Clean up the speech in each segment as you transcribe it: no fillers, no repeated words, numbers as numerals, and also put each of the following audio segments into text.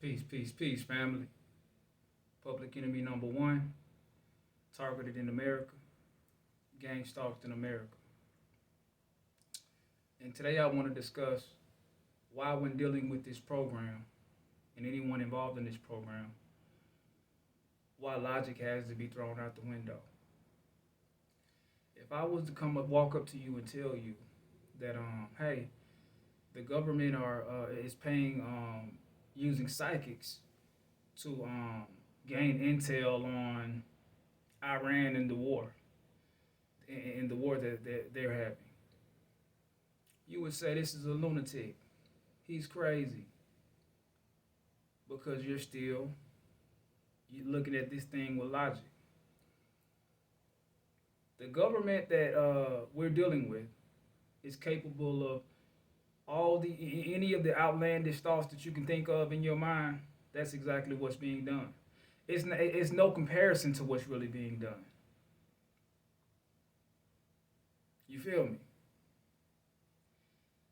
Peace, peace, peace, family. Public enemy number one, targeted in America, gang stalked in America. And today I want to discuss why, when dealing with this program and anyone involved in this program, why logic has to be thrown out the window. If I was to walk up to you and tell you that, hey, the government is paying, using psychics to gain intel on Iran and the war, in the war that they're having, you would say this is a lunatic. He's crazy because you're looking at this thing with logic. The government that we're dealing with is capable of any of the outlandish thoughts that you can think of in your mind. That's exactly what's being done. It's no comparison to what's really being done. You feel me?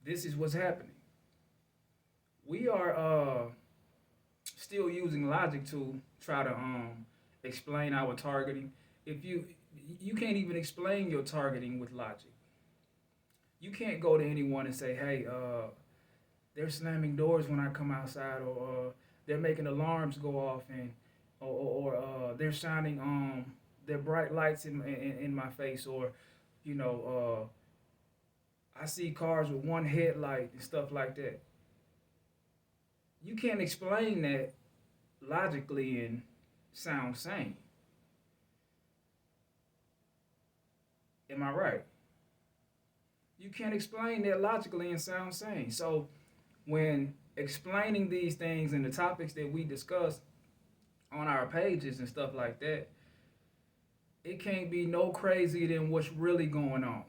This is what's happening. We are still using logic to try to explain our targeting. If you can't even explain your targeting with logic. You can't go to anyone and say, hey, they're slamming doors when I come outside, or they're making alarms go off, and or they're shining their bright lights in my face, or you know, I see cars with one headlight and stuff like that. You can't explain that logically and sound sane. Am I right? You can't explain that logically and sound sane. So when explaining these things and the topics that we discuss on our pages and stuff like that, it can't be no crazier than what's really going on.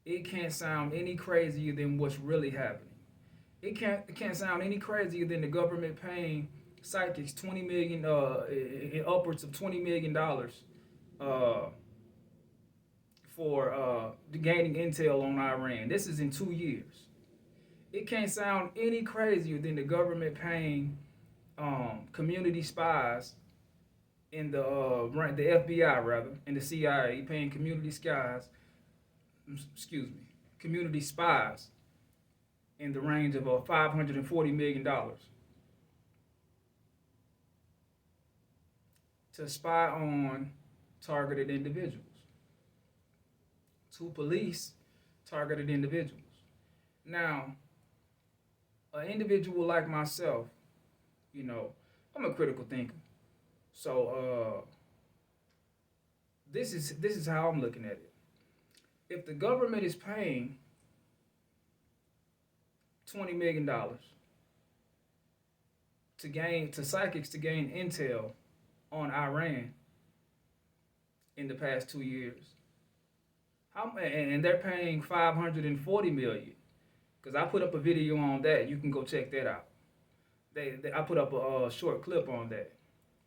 It can't sound any crazier than what's really happening. It can't sound any crazier than the government paying psychics upwards of $20 million for gaining intel on Iran. This is in 2 years. It can't sound any crazier than the government paying community spies in the FBI rather, and the CIA paying community spies in the range of $540 million to spy on targeted individuals, to police targeted individuals. Now, an individual like myself, I'm a critical thinker. So this is how I'm looking at it. If the government is paying $20 million to psychics to gain intel on Iran in the past 2 years, and they're paying $540 million, because I put up a video on that. You can go check that out. I put up a short clip on that.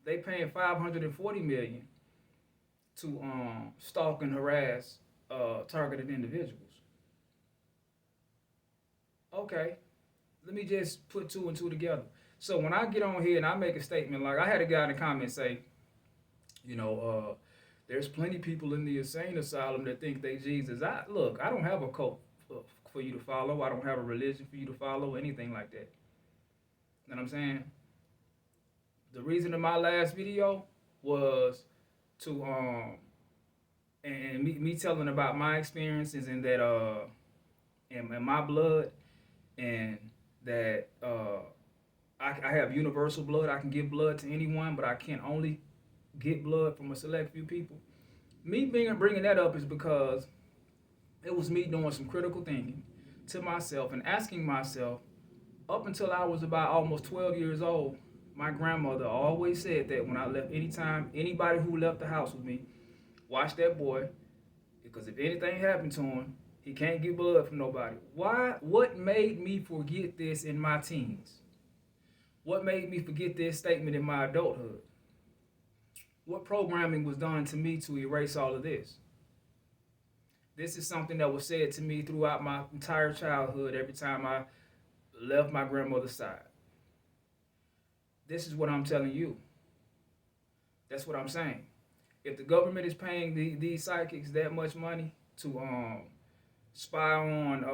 They paying $540 million to stalk and harass targeted individuals. Okay, let me just put two and two together. So when I get on here and I make a statement, like I had a guy in the comments say, there's plenty of people in the insane asylum that think they Jesus. I don't have a cult for you to follow. I don't have a religion for you to follow, anything like that. You know what I'm saying? The reason of my last video was to and me telling about my experiences, and that and my blood, and that I have universal blood. I can give blood to anyone, but I can only get blood from a select few people. Me bringing that up is because it was me doing some critical thinking to myself and asking myself, up until I was about almost 12 years old, my grandmother always said that when I left, anytime anybody who left the house with me, watch that boy, because if anything happened to him, he can't get blood from nobody. Why? What made me forget this in my teens? What made me forget this statement in my adulthood? What programming was done to me to erase all of this? This is something that was said to me throughout my entire childhood. Every time I left my grandmother's side. This is what I'm telling you. That's what I'm saying. If the government is paying these psychics that much money to spy on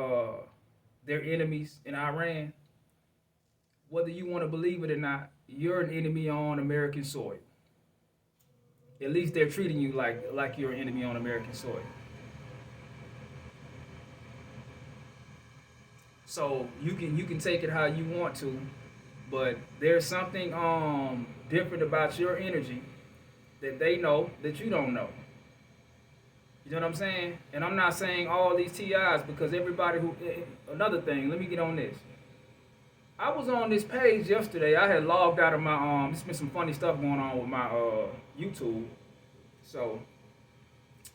their enemies in Iran, whether you want to believe it or not, you're an enemy on American soil. At least they're treating you like you're an enemy on American soil. So you can take it how you want to, but there's something different about your energy that they know that you don't know. You know what I'm saying? And I'm not saying all these TIs because everybody who. Another thing, let me get on this. I was on this page yesterday. I had logged out of my there's been some funny stuff going on with my YouTube. So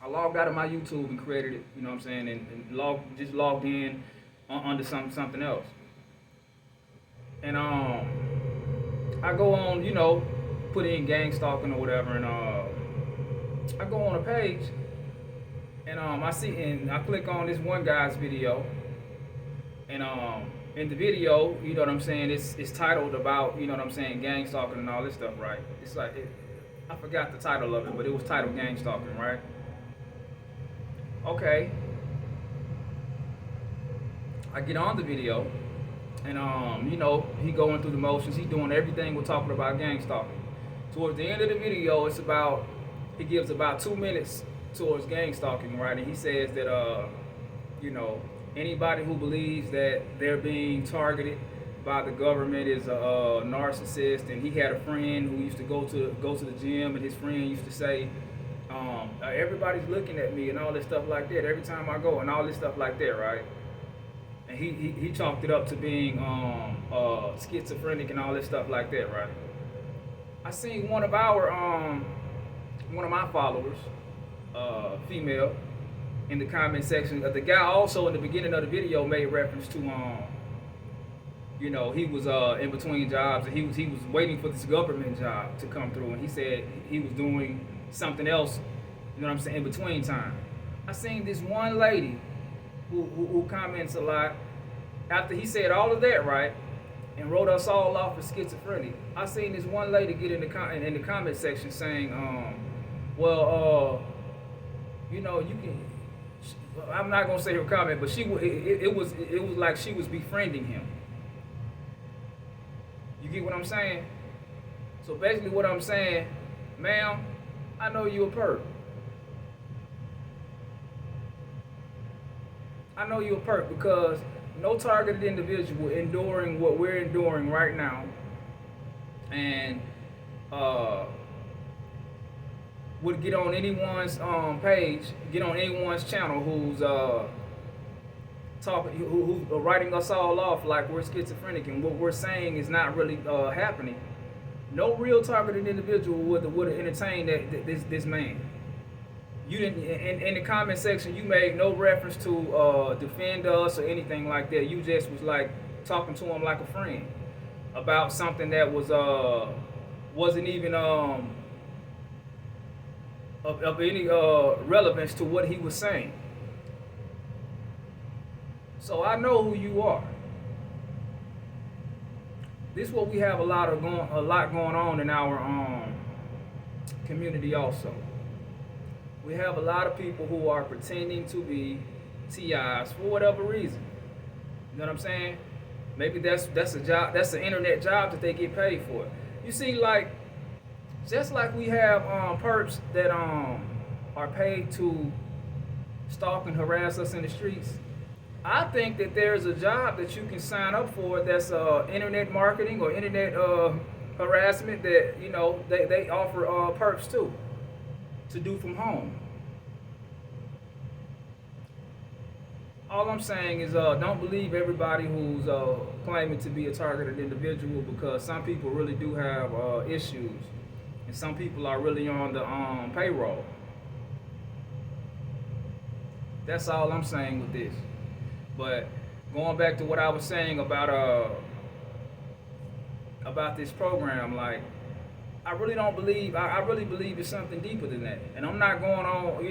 I logged out of my YouTube and created it, you know what I'm saying, and logged in under something else. And I go on, put in gang stalking or whatever, and I go on a page, and I click on this one guy's video, and in the video, you know what I'm saying, it's titled about, you know what I'm saying, gang stalking and all this stuff, right? It's like I forgot the title of it, but it was titled gang stalking, right? Okay. I get on the video, and he going through the motions. He doing everything we're talking about gang stalking. Towards the end of the video, he gives about 2 minutes towards gang stalking, right? And he says that anybody who believes that they're being targeted by the government is a narcissist. And he had a friend who used to go to the gym, and his friend used to say, everybody's looking at me and all this stuff like that every time I go, and all this stuff like that, right? And he chalked it up to being schizophrenic and all this stuff like that, right? I seen one of my followers, female, in the comment section. The guy also in the beginning of the video made reference to he was in between jobs, and he was waiting for this government job to come through, and he said he was doing something else, you know what I'm saying, in between time. I seen this one lady who comments a lot after he said all of that, right, and wrote us all off as schizophrenic. I seen this one lady get in the comment section saying, you can. I'm not gonna say her comment, but it was like she was befriending him. You get what I'm saying? So basically, what I'm saying, ma'am, I know you a perp. I know you're a perp because no targeted individual enduring what we're enduring right now, and would get on anyone's page, get on anyone's channel who's who's writing us all off like we're schizophrenic and what we're saying is not really happening. No real targeted individual would entertain this man. You didn't in the comment section. You made no reference to defend us or anything like that. You just was like talking to him like a friend about something that wasn't even of any relevance to what he was saying. So I know who you are. This is what we have a lot going on in our community also. We have a lot of people who are pretending to be TIs for whatever reason. You know what I'm saying? Maybe that's a job, that's an internet job that they get paid for. You see, like, just like we have perps that are paid to stalk and harass us in the streets, I think that there's a job that you can sign up for that's internet marketing or internet harassment that they offer perps too, to do from home. All I'm saying is don't believe everybody who's claiming to be a targeted individual, because some people really do have issues, and some people are really on the payroll. That's all I'm saying with this. But going back to what I was saying about this program, like, I really don't believe. I really believe it's something deeper than that. And I'm not going on,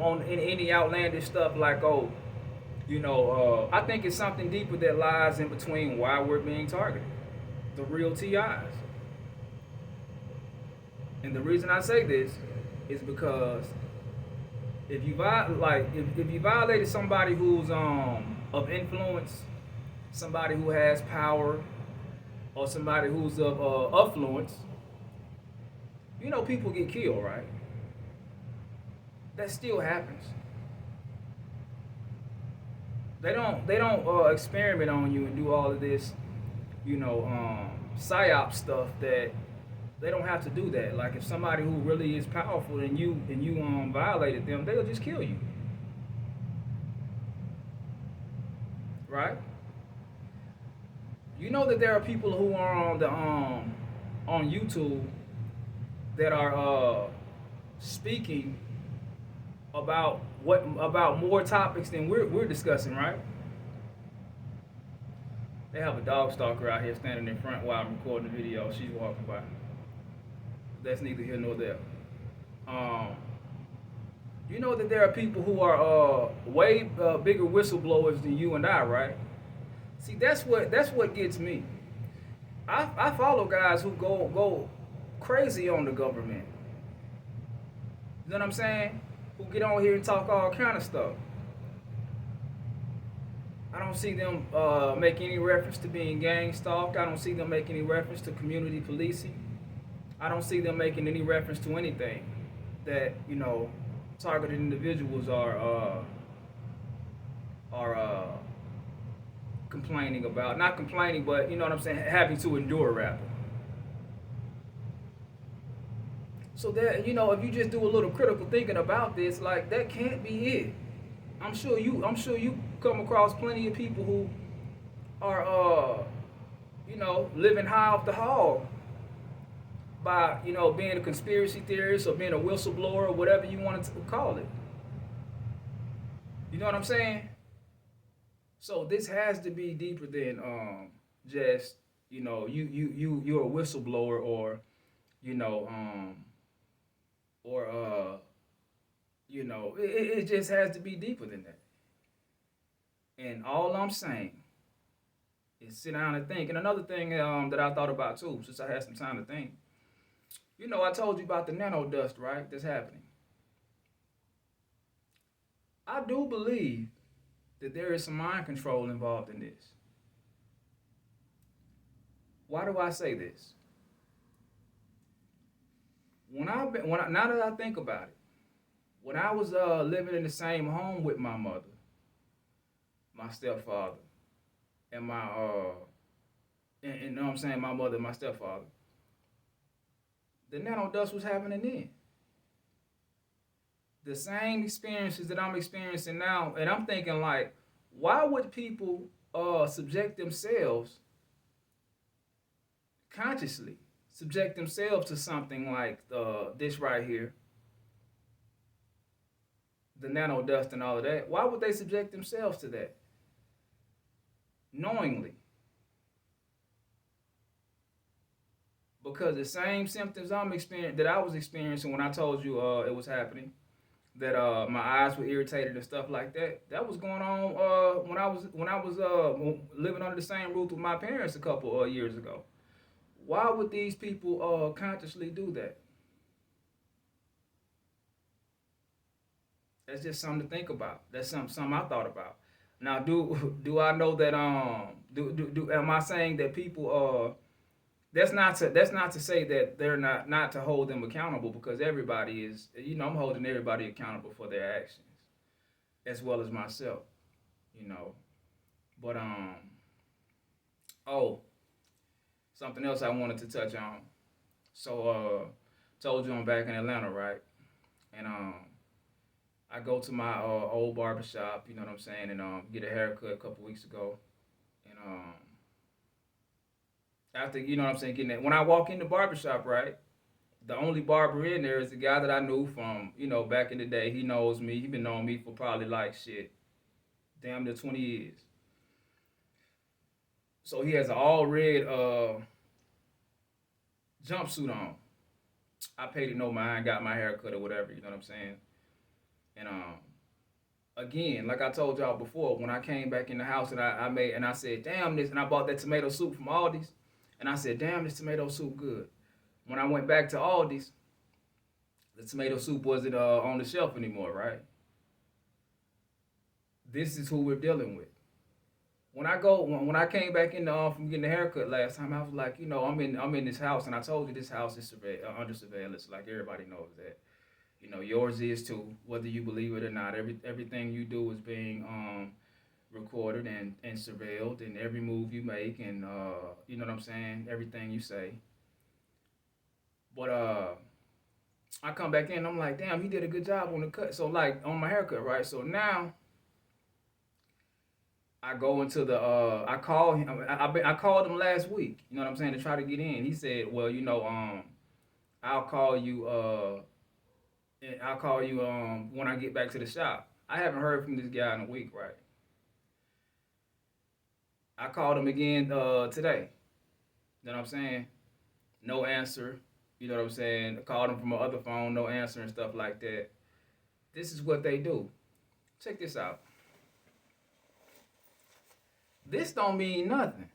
on in any outlandish stuff like, oh, I think it's something deeper that lies in between why we're being targeted. The real TIs. And the reason I say this is because if you violated somebody who's of influence, somebody who has power, or somebody who's of affluence, people get killed, right? That still happens. They don't experiment on you and do all of this, psyop stuff. That they don't have to do that. Like if somebody who really is powerful and you violated them, they'll just kill you, right? You know that there are people who are on YouTube that are speaking about more topics than we're discussing, right? They have a dog stalker out here standing in front while I'm recording the video. She's walking by. That's neither here nor there. Um, you know that there are people who are way bigger whistleblowers than you and I, right? See, that's what gets me. I follow guys who go crazy on the government. You know what I'm saying? Who get on here and talk all kind of stuff. I don't see them make any reference to being gang stalked. I don't see them make any reference to community policing. I don't see them making any reference to anything that targeted individuals are complaining about. Not complaining, but you know what I'm saying, having to endure rather. So that if you just do a little critical thinking about this, like that can't be it. I'm sure you come across plenty of people who are living high off the hog by being a conspiracy theorist or being a whistleblower or whatever you want to call it. You know what I'm saying? So this has to be deeper than just you're a whistleblower you know or it just has to be deeper than that. And all I'm saying is sit down and think. And another thing that I thought about too, since I had some time to think, I told you about the nano dust, right? That's happening. I do believe that there is some mind control involved in this. Why do I say this? Now that I think about it, when I was living in the same home with my mother, my stepfather, and my and you know what I'm saying, my mother and my stepfather, the nano dust was happening then. The same experiences that I'm experiencing now, and I'm thinking like, why would people subject themselves consciously subject themselves to something like this right here, the nano dust and all of that? Why would they subject themselves to that knowingly? Because the same symptoms that I was experiencing when I told you it was happening, that my eyes were irritated and stuff like that. That was going on when I was living under the same roof with my parents a couple years ago. Why would these people consciously do that? That's just something to think about. That's something I thought about. Now, do I know that do am I saying that people that's not to say that they're not to hold them accountable, because everybody is, I'm holding everybody accountable for their actions as well as myself, you know. But oh, something else I wanted to touch on. So told you I'm back in Atlanta, right? And I go to my old barbershop, you know what I'm saying, and get a haircut a couple weeks ago. And after, what I'm saying, getting that, when I walk in the barbershop, right, the only barber in there is the guy that I knew from, back in the day. He knows me. He been knowing me for probably like shit, damn near 20 years. So he has an all red jumpsuit on. I paid it no mind, got my hair cut or whatever, you know what I'm saying? And Again, like I told y'all before, when I came back in the house and I said, damn this, and I bought that tomato soup from Aldi's, and I said, damn, this tomato soup good. When I went back to Aldi's, the tomato soup wasn't on the shelf anymore, right? This is who we're dealing with. When I came back in from getting the haircut last time, I was like, I'm in this house, and I told you this house is under surveillance. Like everybody knows that. Yours is too, whether you believe it or not. Everything you do is being recorded and surveilled, and every move you make, and you know what I'm saying, everything you say. But I come back in, I'm like, damn, he did a good job on the cut. So like on my haircut, right? So now I go into the I call him. I called him last week. You know what I'm saying, to try to get in. He said, well, I'll call you. I'll call you when I get back to the shop. I haven't heard from this guy in a week, right? I called him again today. You know what I'm saying? No answer. You know what I'm saying? I called him from my other phone, no answer and stuff like that. This is what they do. Check this out. This don't mean nothing.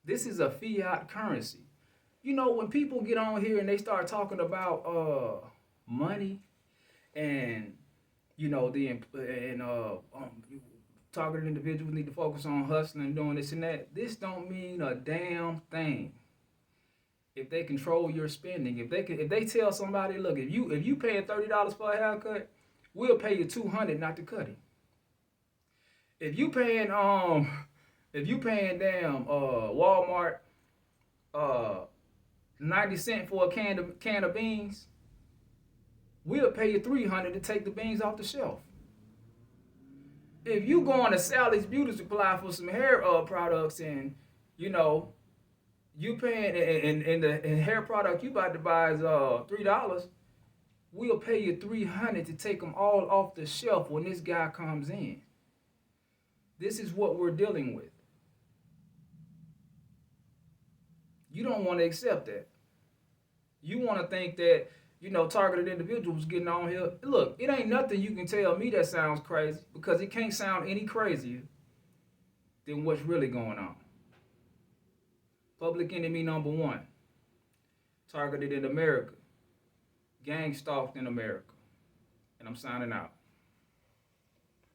This is a fiat currency. When people get on here and they start talking about money and targeted individuals need to focus on hustling and doing this and that. This don't mean a damn thing. If they control your spending, if they tell somebody, look, if you paying $30 for a haircut, we'll pay you $200 not to cut it. If you paying damn Walmart 90 cents for a can of beans, we'll pay you $300 to take the beans off the shelf. If you go on to Sally's Beauty Supply for some hair products, and you paying and the hair product you about to buy is $3, we'll pay you $300 to take them all off the shelf when this guy comes in. This is what we're dealing with. You don't want to accept that. You want to think that targeted individuals getting on here. Look, it ain't nothing you can tell me that sounds crazy, because it can't sound any crazier than what's really going on. Public enemy number one. Targeted in America. Gang stalked in America. And I'm signing out.